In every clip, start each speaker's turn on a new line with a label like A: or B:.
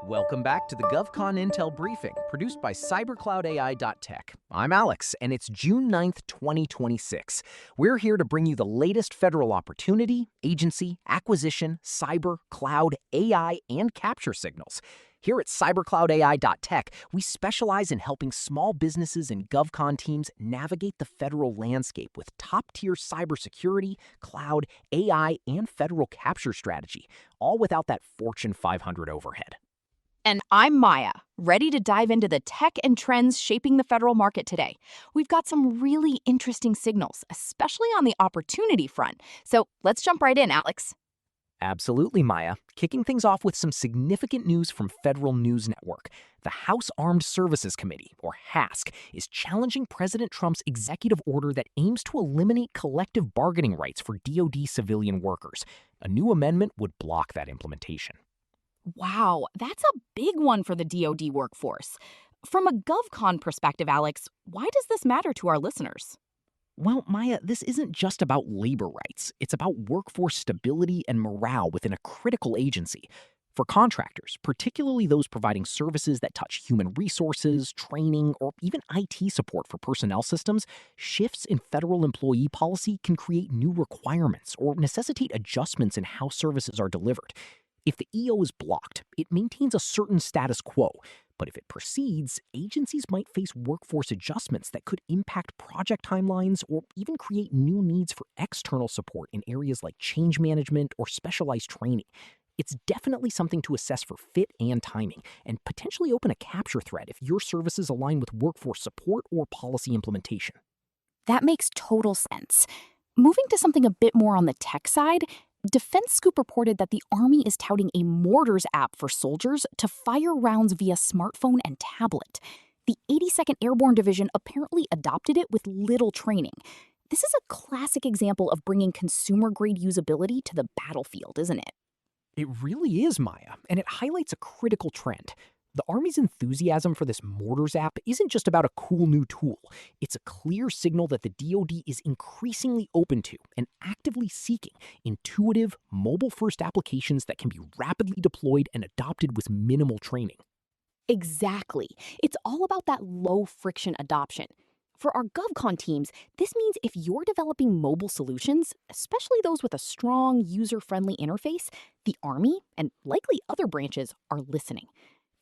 A: Welcome back to the GovCon Intel Briefing, produced by cybercloudai.tech. I'm Alex, and it's June 9th, 2026. We're here to bring you the latest federal opportunity, agency, acquisition, cyber, cloud, AI, and capture signals. Here at cybercloudai.tech, we specialize in helping small businesses and GovCon teams navigate the federal landscape with top-tier cybersecurity, cloud, AI, and federal capture strategy, all without that Fortune 500 overhead.
B: And I'm Maya, ready to dive into the tech and trends shaping the federal market today. We've got some really interesting signals, especially on the opportunity front. So let's jump right in, Alex.
A: Absolutely, Maya. Kicking things off with some significant news from Federal News Network. The House Armed Services Committee, or HASC, is challenging President Trump's executive order that aims to eliminate collective bargaining rights for DoD civilian workers. A new amendment would block that implementation.
B: Wow, that's a big one for the DoD workforce. From a GovCon perspective, Alex, why does this matter to our listeners?
A: Well, Maya, this isn't just about labor rights. It's about workforce stability and morale within a critical agency. For contractors, particularly those providing services that touch human resources, training, or even IT support for personnel systems, shifts in federal employee policy can create new requirements or necessitate adjustments in how services are delivered. If the EO is blocked, it maintains a certain status quo. But if it proceeds, agencies might face workforce adjustments that could impact project timelines or even create new needs for external support in areas like change management or specialized training. It's definitely something to assess for fit and timing, and potentially open a capture threat if your services align with workforce support or policy implementation.
B: That makes total sense. Moving to something a bit more on the tech side, Defense Scoop reported that the Army is touting a mortars app for soldiers to fire rounds via smartphone and tablet. The 82nd Airborne Division apparently adopted it with little training. This is a classic example of bringing consumer-grade usability to the battlefield, isn't it?
A: It really is, Maya, and it highlights a critical trend. The Army's enthusiasm for this Mortars app isn't just about a cool new tool. It's a clear signal that the DoD is increasingly open to and actively seeking intuitive, mobile-first applications that can be rapidly deployed and adopted with minimal training.
B: Exactly. It's all about that low-friction adoption. For our GovCon teams, this means if you're developing mobile solutions, especially those with a strong, user-friendly interface, the Army, and likely other branches, are listening.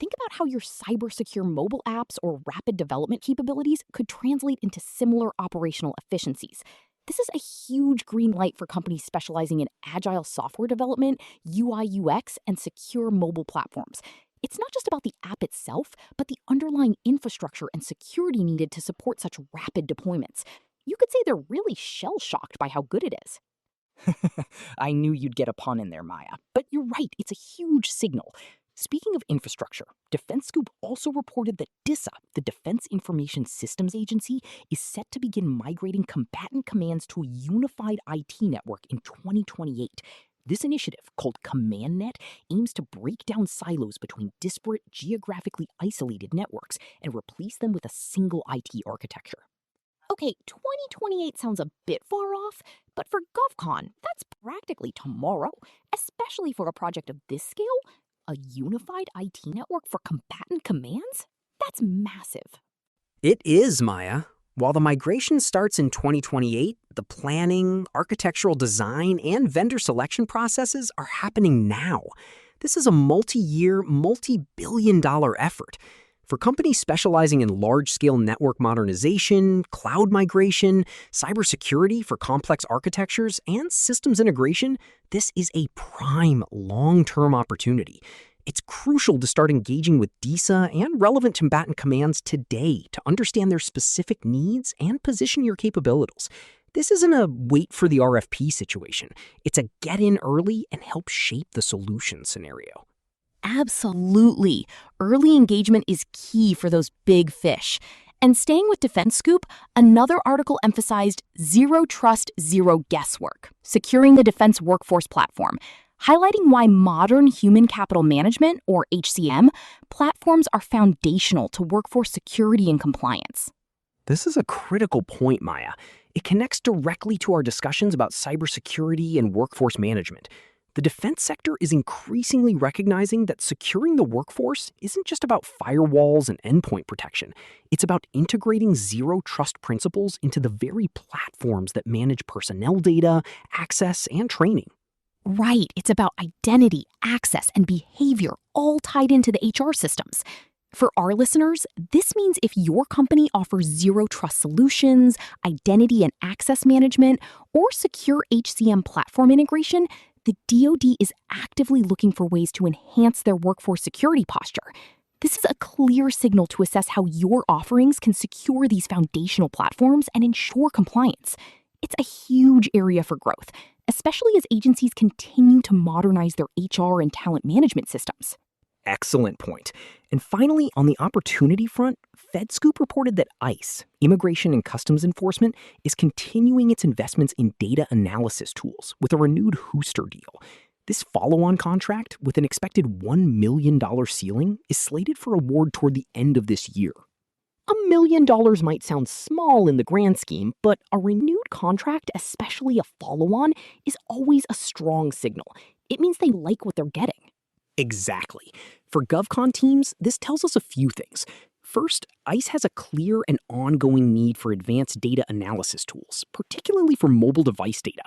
B: Think about how your cyber-secure mobile apps or rapid development capabilities could translate into similar operational efficiencies. This is a huge green light for companies specializing in agile software development, UI/UX, and secure mobile platforms. It's not just about the app itself, but the underlying infrastructure and security needed to support such rapid deployments. You could say they're really shell-shocked by how good it is.
A: I knew you'd get a pun in there, Maya. But you're right, it's a huge signal. Speaking of infrastructure, Defense Scoop also reported that DISA, the Defense Information Systems Agency, is set to begin migrating combatant commands to a unified IT network in 2028. This initiative, called CommandNet, aims to break down silos between disparate, geographically isolated networks and replace them with a single IT architecture.
B: Okay, 2028 sounds a bit far off, but for GovCon, that's practically tomorrow, especially for a project of this scale. A unified IT network for combatant commands? That's massive.
C: It is, Maya. While the migration starts in 2028, the planning, architectural design, and vendor selection processes are happening now. This is a multi-year, multi-billion-dollar effort. For companies specializing in large-scale network modernization, cloud migration, cybersecurity for complex architectures, and systems integration, this is a prime long-term opportunity. It's crucial to start engaging with DISA and relevant combatant commands today to understand their specific needs and position your capabilities. This isn't a wait for the RFP situation. It's a get in early and help shape the solution scenario.
B: Absolutely. Early engagement is key for those big fish. And staying with Defense Scoop, another article emphasized zero trust, zero guesswork, securing the defense workforce platform, highlighting why modern human capital management, or HCM, platforms are foundational to workforce security and compliance.
C: This is a critical point, Maya. It connects directly to our discussions about cybersecurity and workforce management.
A: The defense sector is increasingly recognizing that securing the workforce isn't just about firewalls and endpoint protection. It's about integrating zero trust principles into the very platforms that manage personnel data, access, and training.
B: Right, it's about identity, access, and behavior all tied into the HR systems. For our listeners, this means if your company offers zero trust solutions, identity and access management, or secure HCM platform integration, the DoD is actively looking for ways to enhance their workforce security posture. This is a clear signal to assess how your offerings can secure these foundational platforms and ensure compliance. It's a huge area for growth, especially as agencies continue to modernize their HR and talent management systems.
A: Excellent point. And finally, on the opportunity front, FedScoop reported that ICE, Immigration and Customs Enforcement, is continuing its investments in data analysis tools with a renewed Hooster deal. This follow-on contract, with an expected $1 million ceiling, is slated for award toward the end of this year. $1 million might sound small in the grand scheme, but a renewed contract, especially a follow-on, is always a strong signal. It means they like what they're getting. Exactly. For GovCon teams, this tells us a few things. First, ICE has a clear and ongoing need for advanced data analysis tools, particularly for mobile device data.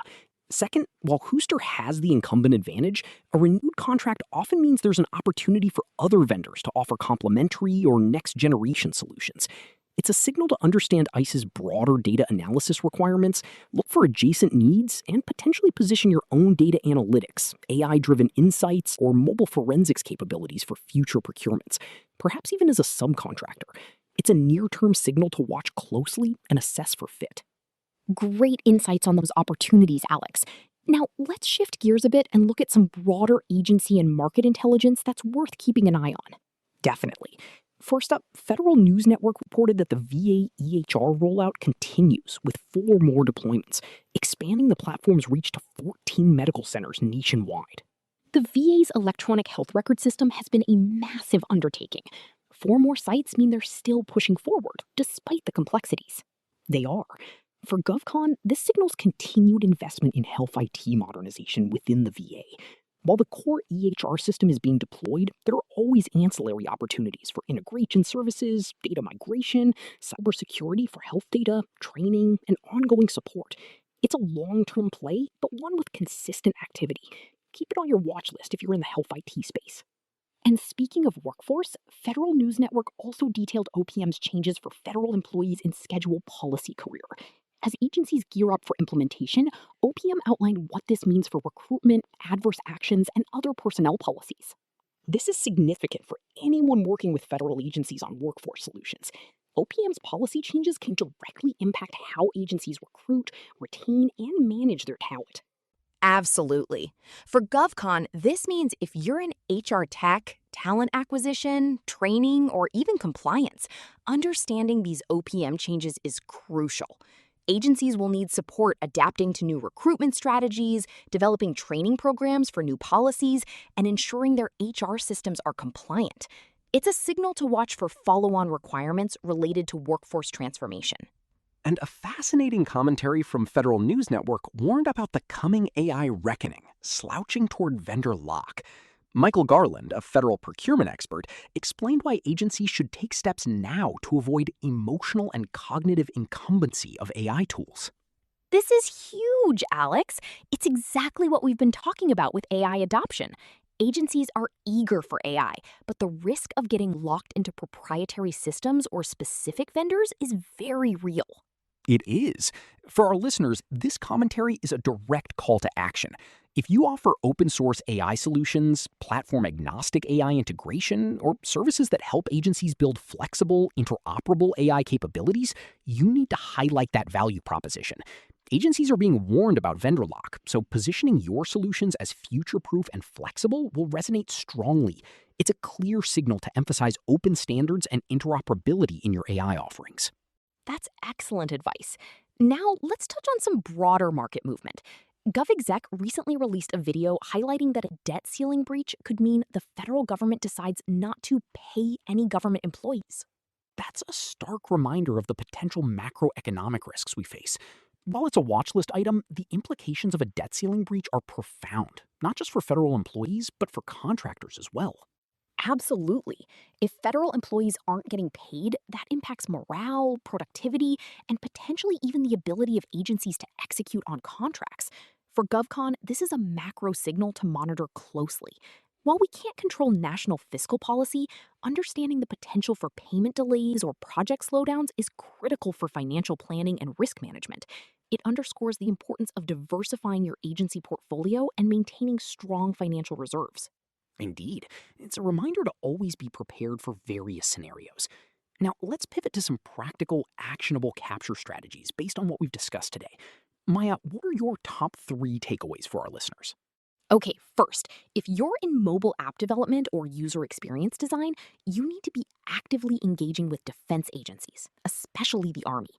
A: Second, while Hooster has the incumbent advantage, a renewed contract often means there's an opportunity for other vendors to offer complementary or next-generation solutions. It's a signal to understand ICE's broader data analysis requirements, look for adjacent needs, and potentially position your own data analytics, AI-driven insights, or mobile forensics capabilities for future procurements, perhaps even as a subcontractor. It's a near-term signal to watch closely and assess for fit.
B: Great insights on those opportunities, Alex. Now, let's shift gears a bit and look at some broader agency and market intelligence that's worth keeping an eye on.
A: Definitely. First up, Federal News Network reported that the VA EHR rollout continues with 4 more deployments, expanding the platform's reach to 14 medical centers nationwide.
B: The VA's electronic health record system has been a massive undertaking. 4 more sites mean they're still pushing forward, despite the complexities.
A: They are. For GovCon, this signals continued investment in health IT modernization within the VA. While the core EHR system is being deployed, there are always ancillary opportunities for integration services, data migration, cybersecurity for health data, training, and ongoing support. It's a long-term play, but one with consistent activity. Keep it on your watch list if you're in the health IT space.
B: And speaking of workforce, Federal News Network also detailed OPM's changes for federal employees in schedule policy career. As agencies gear up for implementation, OPM outlined what this means for recruitment, adverse actions, and other personnel policies.
A: This is significant for anyone working with federal agencies on workforce solutions. OPM's policy changes can directly impact how agencies recruit, retain, and manage their talent.
D: Absolutely. For GovCon, this means if you're in HR tech, talent acquisition, training, or even compliance, understanding these OPM changes is crucial. Agencies will need support adapting to new recruitment strategies, developing training programs for new policies, and ensuring their HR systems are compliant. It's a signal to watch for follow-on requirements related to workforce transformation.
E: And a fascinating commentary from Federal News Network warned about the coming AI reckoning, slouching toward vendor lock. Michael Garland, a federal procurement expert, explained why agencies should take steps now to avoid emotional and cognitive incumbency of AI tools.
B: This is huge, Alex. It's exactly what we've been talking about with AI adoption. Agencies are eager for AI, but the risk of getting locked into proprietary systems or specific vendors is very real.
E: It is. For our listeners, this commentary is a direct call to action. If you offer open source AI solutions, platform agnostic AI integration, or services that help agencies build flexible, interoperable AI capabilities, you need to highlight that value proposition. Agencies are being warned about vendor lock, so positioning your solutions as future-proof and flexible will resonate strongly. It's a clear signal to emphasize open standards and interoperability in your AI offerings.
B: That's excellent advice. Now, let's touch on some broader market movement. GovExec recently released a video highlighting that a debt ceiling breach could mean the federal government decides not to pay any government employees.
A: That's a stark reminder of the potential macroeconomic risks we face.
E: While it's a watch list item, the implications of a debt ceiling breach are profound, not just for federal employees, but for contractors as well.
B: Absolutely. If federal employees aren't getting paid, that impacts morale, productivity, and potentially even the ability of agencies to execute on contracts. For GovCon, this is a macro signal to monitor closely. While we can't control national fiscal policy, understanding the potential for payment delays or project slowdowns is critical for financial planning and risk management. It underscores the importance of diversifying your agency portfolio and maintaining strong financial reserves.
E: Indeed, it's a reminder to always be prepared for various scenarios. Now, let's pivot to some practical, actionable capture strategies based on what we've discussed today. Maya, what are your top 3 takeaways for our listeners?
B: Okay, first, if you're in mobile app development or user experience design, you need to be actively engaging with defense agencies, especially the Army.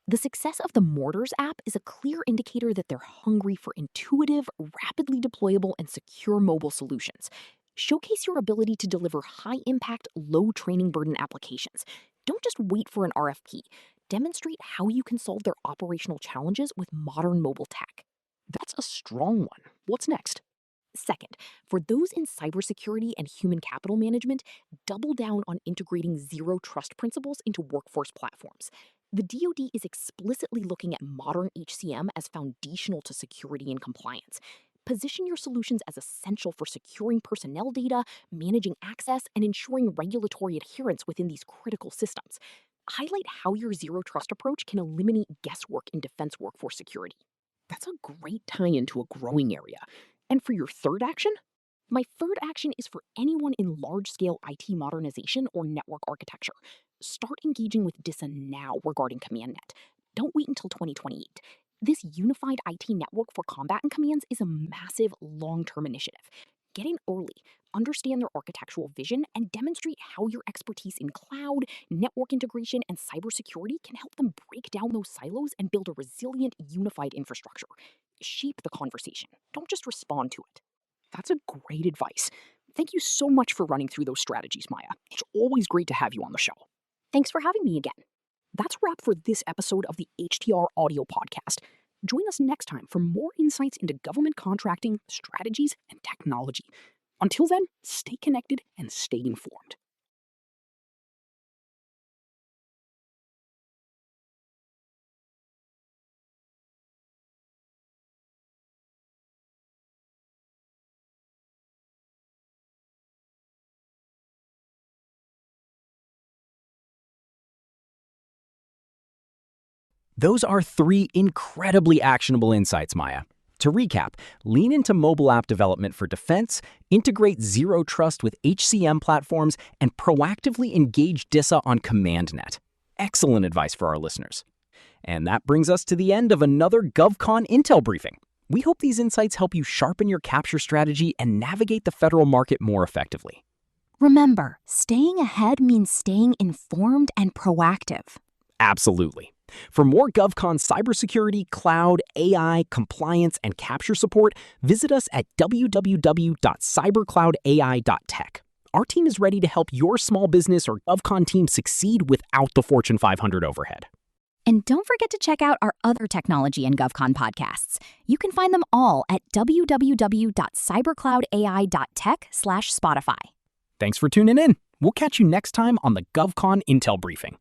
B: The success of the Mortars app is a clear indicator that they're hungry for intuitive, rapidly deployable, and secure mobile solutions. Showcase your ability to deliver high-impact, low-training burden applications. Don't just wait for an RFP. Demonstrate how you can solve their operational challenges with modern mobile tech.
E: That's a strong one. What's next?
B: Second, for those in cybersecurity and human capital management, double down on integrating zero trust principles into workforce platforms. The DoD is explicitly looking at modern HCM as foundational to security and compliance. Position your solutions as essential for securing personnel data, managing access, and ensuring regulatory adherence within these critical systems. Highlight how your zero trust approach can eliminate guesswork in defense workforce security. That's a great tie into a growing area. And for your third action? My third action is for anyone in large-scale IT modernization or network architecture. Start engaging with DISA now regarding CommandNet. Don't wait until 2028. This unified IT network for combatant commands is a massive long-term initiative. Get in early, understand their architectural vision, and demonstrate how your expertise in cloud, network integration, and cybersecurity can help them break down those silos and build a resilient, unified infrastructure. Shape the conversation. Don't just respond to it.
E: That's a great advice. Thank you so much for running through those strategies, Maya. It's always great to have you on the show.
B: Thanks for having me again.
E: That's a wrap for this episode of the HTR Audio Podcast. Join us next time for more insights into government contracting, strategies, and technology. Until then, stay connected and stay informed. Those are 3 incredibly actionable insights, Maya. To recap, lean into mobile app development for defense, integrate zero trust with HCM platforms, and proactively engage DISA on CommandNet. Excellent advice for our listeners. And that brings us to the end of another GovCon Intel briefing. We hope these insights help you sharpen your capture strategy and navigate the federal market more effectively.
D: Remember, staying ahead means staying informed and proactive.
E: Absolutely. For more GovCon cybersecurity, cloud, AI, compliance, and capture support, visit us at www.cybercloudai.tech. Our team is ready to help your small business or GovCon team succeed without the Fortune 500 overhead.
D: And don't forget to check out our other technology and GovCon podcasts. You can find them all at www.cybercloudai.tech/Spotify.
E: Thanks for tuning in. We'll catch you next time on the GovCon Intel Briefing.